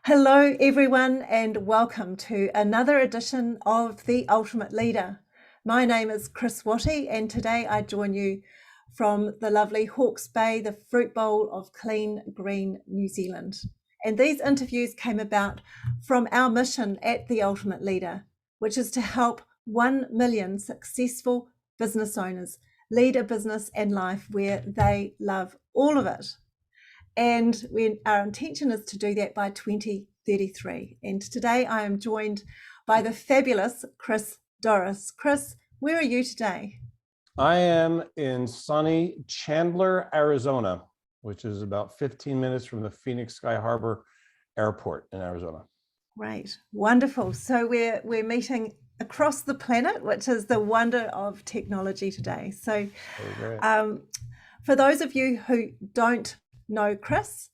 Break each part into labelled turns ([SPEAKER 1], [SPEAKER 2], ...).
[SPEAKER 1] Hello, everyone, and welcome to another edition of The Ultimate Leader. My name is Chris Wattie, and today I join you from the lovely Hawke's Bay, the fruit bowl of clean, green New Zealand. And these interviews came about from our mission at The Ultimate Leader, which is to help 1 million successful business owners lead a business and life where they love all of it. And our intention is to do that by 2033. And today I am joined by the fabulous Chris Dorris. Chris, where are you today?
[SPEAKER 2] I am in sunny Chandler, Arizona, which is about 15 minutes from the Phoenix Sky Harbor Airport in Arizona.
[SPEAKER 1] Great, wonderful. So we're meeting across the planet, which is the wonder of technology today. So for those of you who don't know Chris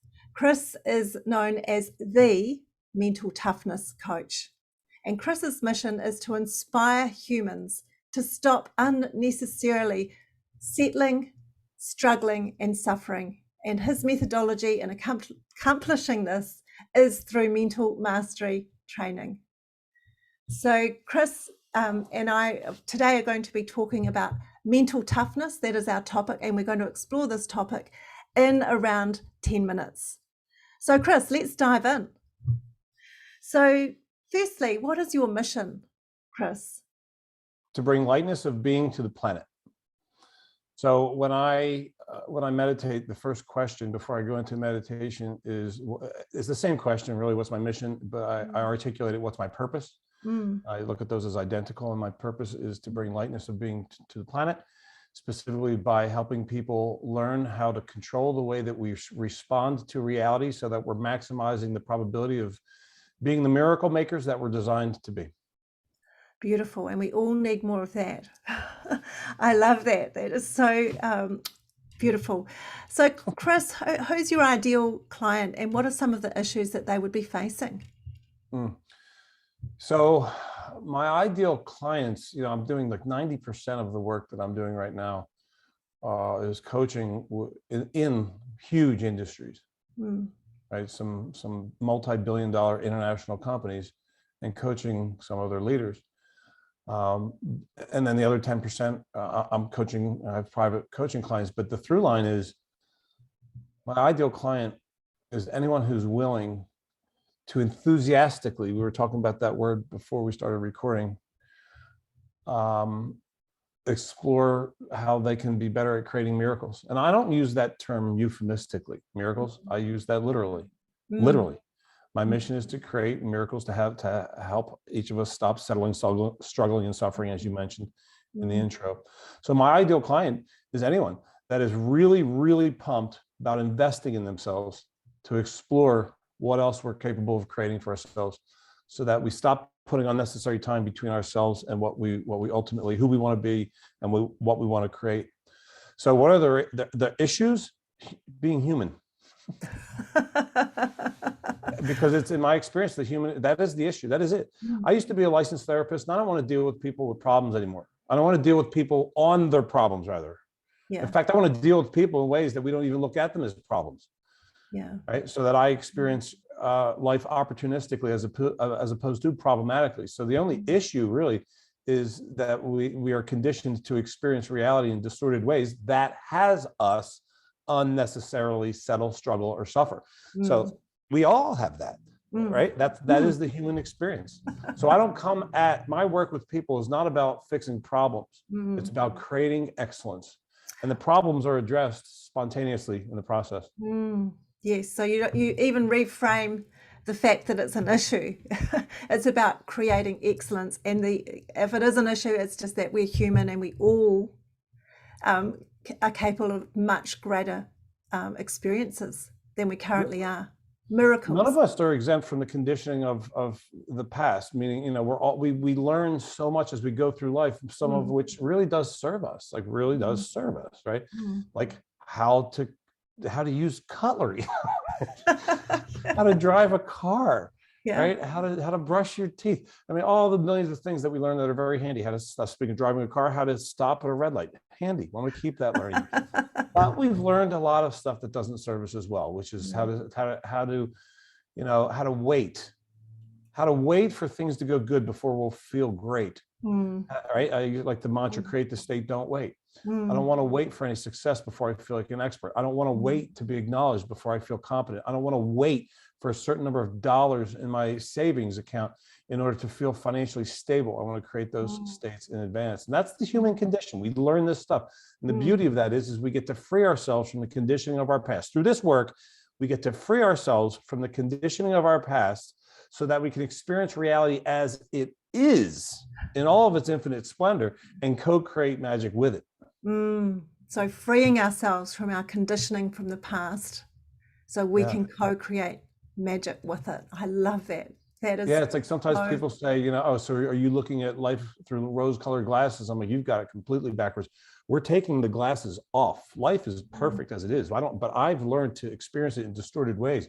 [SPEAKER 1] is known as the mental toughness coach. And Chris's mission is to inspire humans to stop unnecessarily settling, struggling, and suffering. And his methodology in accomplishing this is through mental mastery training. So Chris and I today are going to be talking about mental toughness. That is our topic, and we're going to explore this topic in around 10 minutes. So Chris, let's dive in. So firstly, what is your mission, Chris?
[SPEAKER 2] To bring lightness of being to the planet. So when I meditate, the first question before I go into meditation is the same question, really, what's my mission? But I articulate it, what's my purpose? I look at those as identical, and my purpose is to bring lightness of being to the planet, specifically by helping people learn how to control the way that we respond to reality so that we're maximizing the probability of being the miracle makers that we're designed to be.
[SPEAKER 1] Beautiful. And we all need more of that. I love that. That is so beautiful. So Chris, who's your ideal client, and what are some of the issues that they would be facing?
[SPEAKER 2] So my ideal clients, I'm doing like 90% of the work that I'm doing right now is coaching in huge industries, right? Some multi-billion-dollar international companies, and coaching some of their leaders. And then the other 10%, I'm coaching, I have private coaching clients, but the through line is my ideal client is anyone who's willing to enthusiastically, we were talking about that word before we started recording, explore how they can be better at creating miracles. And I don't use that term euphemistically, miracles. I use that literally. Literally. My mission is to create miracles to help each of us stop settling, struggling, and suffering, as you mentioned in the intro. So my ideal client is anyone that is really, really pumped about investing in themselves to explore what else we're capable of creating for ourselves, so that we stop putting unnecessary time between ourselves and what we ultimately, who we want to be and what we want to create. So what are the issues? Being human. Because it's, in my experience, that is the issue. That is it. I used to be a licensed therapist, and I don't want to deal with people with problems anymore. I don't want to deal with people on their problems, rather. Yeah. In fact, I want to deal with people in ways that we don't even look at them as problems. Yeah. Right. So that I experience life opportunistically as opposed to problematically. So the only issue really is that we are conditioned to experience reality in distorted ways that has us unnecessarily settle, struggle, or suffer. So we all have that, right? That is the human experience. So I don't come at my work with people is not about fixing problems. It's about creating excellence, and the problems are addressed spontaneously in the process.
[SPEAKER 1] Yes, so you even reframe the fact that it's an issue. It's about creating excellence, and if it is an issue, it's just that we're human and we all are capable of much greater experiences than we currently are. Miracles.
[SPEAKER 2] None of us are exempt from the conditioning of the past, meaning, we learn so much as we go through life, some of which really does serve us, right? Like how to use cutlery, how to drive a car, right? How to brush your teeth. I mean, all the millions of things that we learn that are very handy. How to, speaking of driving a car, how to stop at a red light. Handy. Want to keep that learning. But we've learned a lot of stuff that doesn't serve us as well, which is how to how to wait for things to go good before we'll feel great. Right? I like the mantra, create the state, don't wait. I don't want to wait for any success before I feel like an expert. I don't want to wait to be acknowledged before I feel competent. I don't want to wait for a certain number of dollars in my savings account in order to feel financially stable. I want to create those states in advance. And that's the human condition. We learn this stuff. And the beauty of that is we get to free ourselves from the conditioning of our past. Through this work, we get to free ourselves from the conditioning of our past so that we can experience reality as it is in all of its infinite splendor and co-create magic with it.
[SPEAKER 1] So freeing ourselves from our conditioning from the past so we can co-create magic with it. I love that. That is,
[SPEAKER 2] it's like sometimes people say, oh, so are you looking at life through rose-colored glasses? I'm like, you've got it completely backwards. We're taking the glasses off. Life is perfect as it is. But I've learned to experience it in distorted ways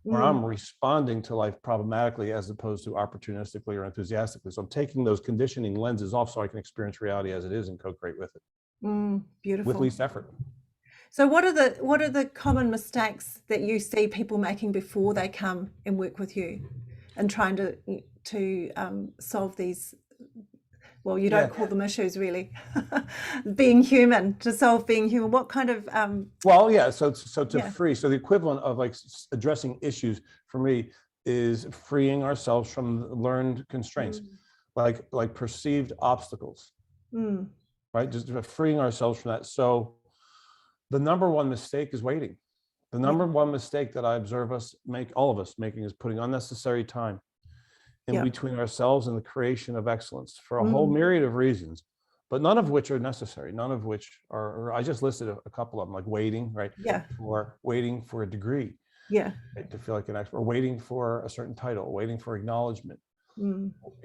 [SPEAKER 2] where I'm responding to life problematically as opposed to opportunistically or enthusiastically. So I'm taking those conditioning lenses off so I can experience reality as it is and co-create with it.
[SPEAKER 1] Beautiful.
[SPEAKER 2] With least effort.
[SPEAKER 1] So what are the common mistakes that you see people making before they come and work with you and trying to solve these, well, you don't call them issues really, being human, to solve being human? What kind of
[SPEAKER 2] free, so the equivalent of like addressing issues for me is freeing ourselves from learned constraints, like perceived obstacles, right? Just freeing ourselves from that. So the number one mistake is waiting. The number one mistake that I observe all of us making is putting unnecessary time in between ourselves and the creation of excellence for a whole myriad of reasons, but none of which are necessary. None of which are, I just listed a couple of them, like waiting, right? Or waiting for a degree, right, to feel like an expert, or waiting for a certain title, waiting for acknowledgement,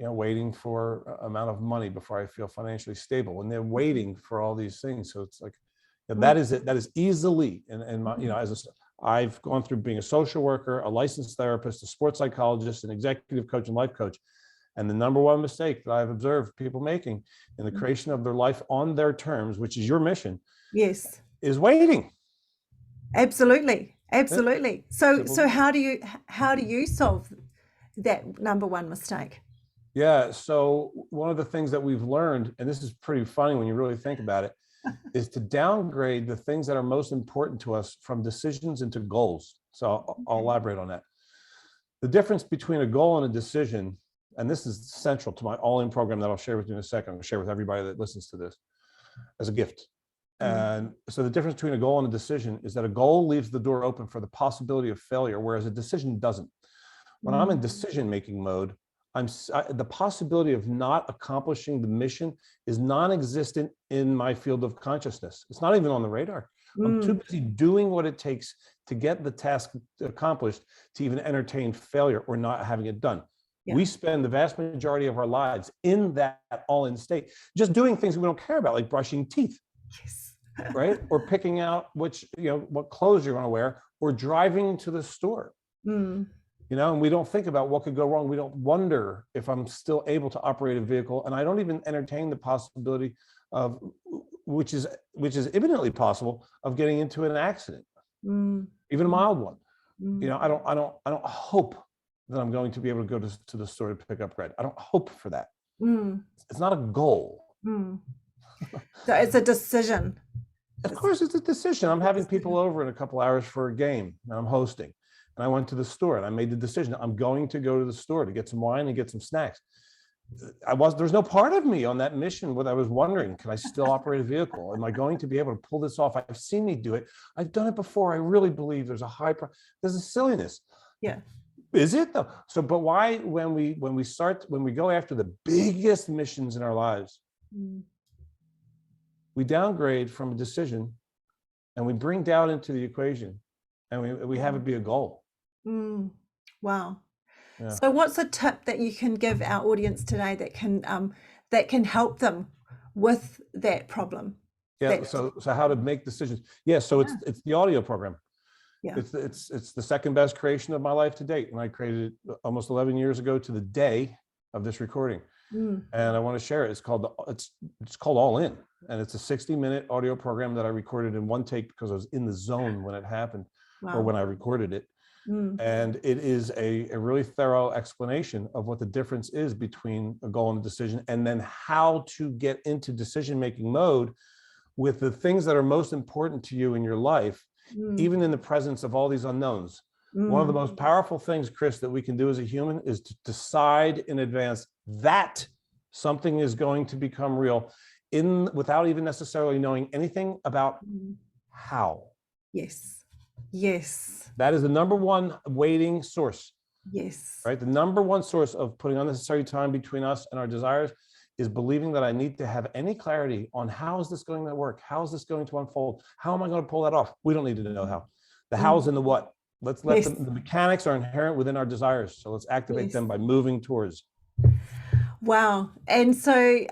[SPEAKER 2] waiting for amount of money before I feel financially stable. And they're waiting for all these things. So it's like, that is it. That is easily, and my, I've gone through being a social worker, a licensed therapist, a sports psychologist, an executive coach, and life coach. And the number one mistake that I've observed people making in the creation of their life on their terms, which is your mission, is waiting.
[SPEAKER 1] Absolutely. So how do you solve that number one mistake?
[SPEAKER 2] So one of the things that we've learned, and this is pretty funny when you really think about it, is to downgrade the things that are most important to us from decisions into goals. So I'll elaborate on that. The difference between a goal and a decision, and this is central to my all-in program that I'll share with you in a second. I'll share with everybody that listens to this as a gift. And so the difference between a goal and a decision is that a goal leaves the door open for the possibility of failure, whereas a decision doesn't. When I'm in decision-making mode, the possibility of not accomplishing the mission is non-existent in my field of consciousness. It's not even on the radar. I'm too busy doing what it takes to get the task accomplished to even entertain failure or not having it done. We spend the vast majority of our lives in that all-in state, just doing things we don't care about, like brushing teeth, right? Or picking out what clothes you're going to wear, or driving to the store. And we don't think about what could go wrong. We don't wonder if I'm still able to operate a vehicle. And I don't even entertain the possibility of, which is imminently possible, of getting into an accident, even a mild one. I don't hope that I'm going to be able to go to the store to pick up bread. I don't hope for that. It's not a goal.
[SPEAKER 1] So it's a decision.
[SPEAKER 2] Of course, it's a decision. I'm having people over in a couple hours for a game, and I'm hosting. And I went to the store and I made the decision. I'm going to go to the store to get some wine and get some snacks. There's no part of me on that mission where I was wondering, can I still operate a vehicle? Am I going to be able to pull this off? I've seen me do it. I've done it before. I really believe there's a silliness. Is it though? So, but why, when we go after the biggest missions in our lives, we downgrade from a decision and we bring doubt into the equation, and we have it be a goal.
[SPEAKER 1] Wow. So what's a tip that you can give our audience today that can help them with that problem?
[SPEAKER 2] So how to make decisions. So it's the audio program. It's the second best creation of my life to date, and I created it almost 11 years ago to the day of this recording. And I want to share it. It's called All In, and it's a 60-minute audio program that I recorded in one take because I was in the zone when it happened. Or when I recorded it. And it is a really thorough explanation of what the difference is between a goal and a decision, and then how to get into decision-making mode with the things that are most important to you in your life, even in the presence of all these unknowns. One of the most powerful things, Chris, that we can do as a human is to decide in advance that something is going to become real without even necessarily knowing anything about how.
[SPEAKER 1] Yes. Yes.
[SPEAKER 2] That is the number one weighting source.
[SPEAKER 1] Yes.
[SPEAKER 2] Right? The number one source of putting unnecessary time between us and our desires is believing that I need to have any clarity on how is this going to work? How is this going to unfold? How am I going to pull that off? We don't need to know how. The how's and the what. Let's let the mechanics are inherent within our desires. So let's activate them by moving towards.
[SPEAKER 1] Wow. And so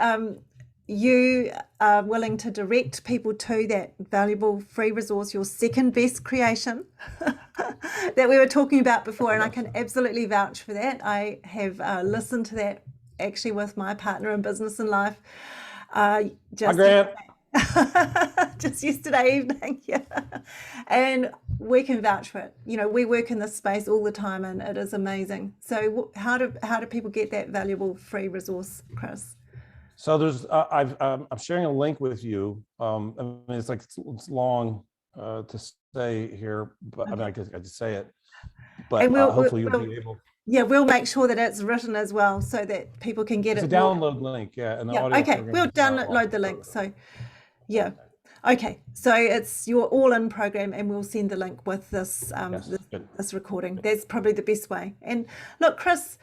[SPEAKER 1] you are willing to direct people to that valuable free resource, your second best creation that we were talking about before. And I can absolutely vouch for that. I have listened to that actually with my partner in business and life just yesterday evening. Yeah. And we can vouch for it. You know, we work in this space all the time and it is amazing. So how do people get that valuable free resource, Chris?
[SPEAKER 2] So there's, I'm sharing a link with you. I mean, it's long to say here, but I mean, I could say it, but hopefully you'll be able.
[SPEAKER 1] Yeah, we'll make sure that it's written as well so that people can get it.
[SPEAKER 2] It's a download link, yeah. And the audio
[SPEAKER 1] okay, we'll download the link. So, yeah. Okay, so it's your all-in program, and we'll send the link with this this recording. That's probably the best way. And look, Chris,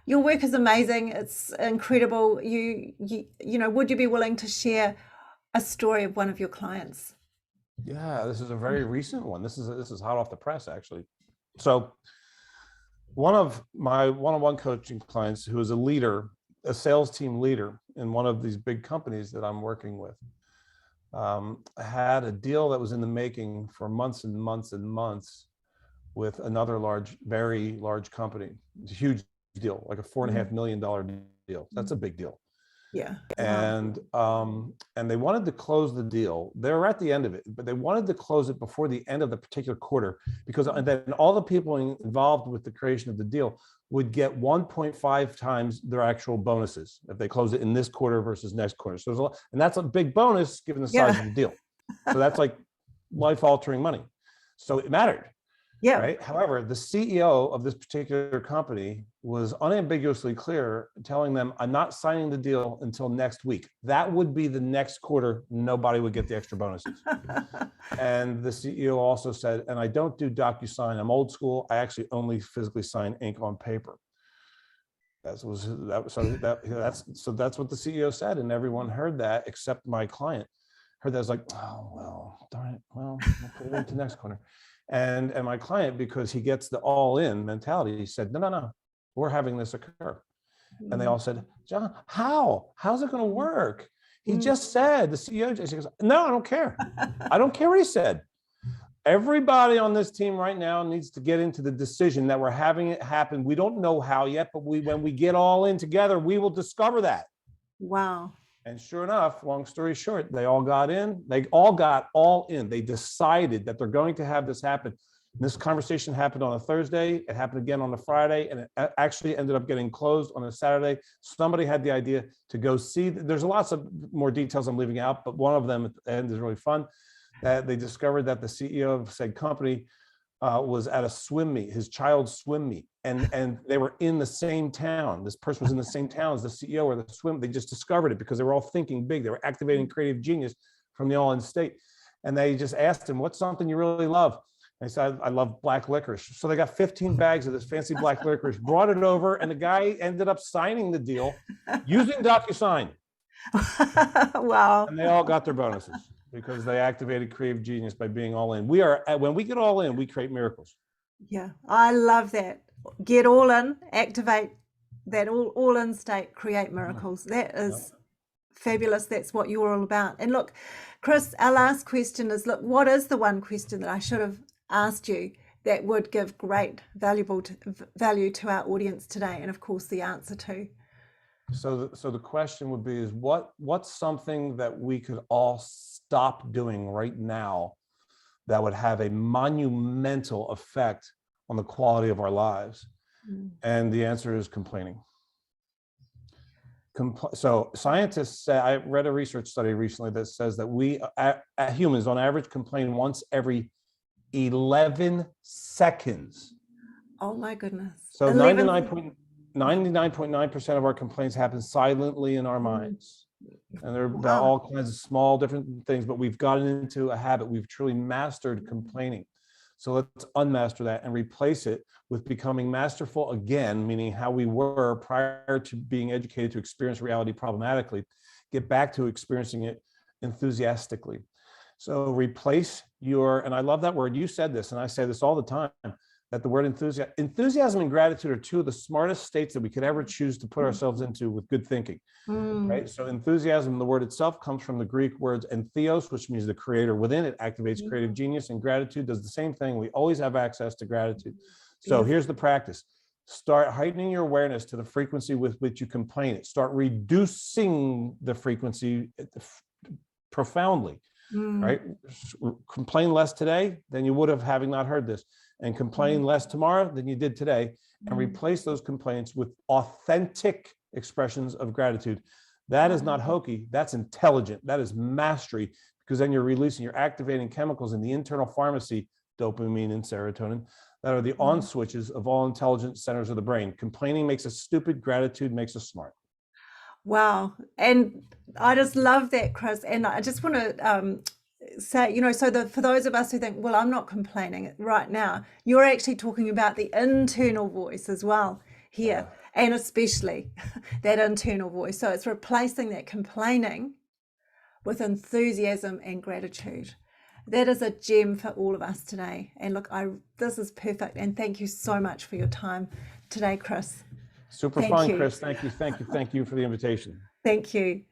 [SPEAKER 1] your work is amazing. It's incredible. You know, would you be willing to share a story of one of your clients?
[SPEAKER 2] Yeah, this is a very recent one. This is hot off the press, actually. So one of my one-on-one coaching clients, who is a leader, a sales team leader in one of these big companies that I'm working with, had a deal that was in the making for months and months and months with another very large company. It's a huge deal, like a $4.5 million deal. That's a big deal.
[SPEAKER 1] Yeah.
[SPEAKER 2] And they wanted to close the deal. They were at the end of it, but they wanted to close it before the end of the particular quarter, because and then all the people involved with the creation of the deal would get 1.5 times their actual bonuses if they close it in this quarter versus next quarter. So there's a lot, and that's a big bonus given the size of the deal. So that's like life-altering money. So it mattered.
[SPEAKER 1] Yeah.
[SPEAKER 2] Right. However, the CEO of this particular company was unambiguously clear, telling them, I'm not signing the deal until next week. That would be the next quarter. Nobody would get the extra bonuses. And the CEO also said, and I don't do DocuSign. I'm old school. I actually only physically sign ink on paper. That's what the CEO said. And everyone heard that except my client. Heard that, was like, oh, well, darn it. Well, we'll put it into next quarter. And my client, because he gets the all-in mentality, he said, no, we're having this occur. And they all said, John, how's it going to work? He just said, the CEO just goes, no, I don't care. I don't care what he said. Everybody on this team right now needs to get into the decision that we're having it happen. We don't know how yet, but when we get all in together, we will discover that.
[SPEAKER 1] Wow.
[SPEAKER 2] And sure enough, long story short, they all got in. They all got all in. They decided that they're going to have this happen. And this conversation happened on a Thursday. It happened again on a Friday, and it actually ended up getting closed on a Saturday. Somebody had the idea to go see. There's lots of more details I'm leaving out, but one of them at the end is really fun. That they discovered that the CEO of said company was at a swim meet, his child's swim meet, and they were in the same town. This person was in the same town as the CEO or the swim. They just discovered it because they were all thinking big. They were activating creative genius from the all-in state. And they just asked him, what's something you really love? And he said, I love black licorice. So they got 15 bags of this fancy black licorice, brought it over, and the guy ended up signing the deal using DocuSign.
[SPEAKER 1] Wow.
[SPEAKER 2] And they all got their bonuses because they activated creative genius by being all in. When we get all in, we create miracles.
[SPEAKER 1] Yeah, I love that. Get all in, activate that all in state, create miracles. That is fabulous. That's what you're all about. And look, Chris, our last question is, look, what is the one question that I should have asked you that would give great value to our audience today? And of course, the answer too.
[SPEAKER 2] So the question would be, is what's something that we could all stop doing right now that would have a monumental effect on the quality of our lives? And the answer is complaining. So scientists say, I read a research study recently that says that we humans on average complain once every 11 seconds.
[SPEAKER 1] Oh my goodness.
[SPEAKER 2] So 99.9% of our complaints happen silently in our minds. And they're about all kinds of small different things, but we've gotten into a habit. We've truly mastered complaining. So let's unmaster that and replace it with becoming masterful again, meaning how we were prior to being educated to experience reality problematically, get back to experiencing it enthusiastically. So replace your, and I love that word, you said this, and I say this all the time, that the word enthusiasm and gratitude are two of the smartest states that we could ever choose to put ourselves into with good thinking, right? So enthusiasm, the word itself, comes from the Greek words entheos, which means the creator within. It activates creative genius, and gratitude does the same thing. We always have access to gratitude. So here's the practice. Start heightening your awareness to the frequency with which you complain. Start reducing the frequency profoundly, right? Complain less today than you would have having not heard this, and complain less tomorrow than you did today, and replace those complaints with authentic expressions of gratitude. That is not hokey, that's intelligent, that is mastery, because then you're activating chemicals in the internal pharmacy, dopamine and serotonin, that are the on switches of all intelligent centers of the brain. Complaining makes us stupid, gratitude makes us smart.
[SPEAKER 1] Wow. And I just love that, Chris. And I just want to say, for those of us who think, well, I'm not complaining right now, you're actually talking about the internal voice as well here, and especially that internal voice. So it's replacing that complaining with enthusiasm and gratitude. That is a gem for all of us today. And look, this is perfect. And thank you so much for your time today, Chris.
[SPEAKER 2] Super fun, Chris. Thank you for the invitation.
[SPEAKER 1] Thank you.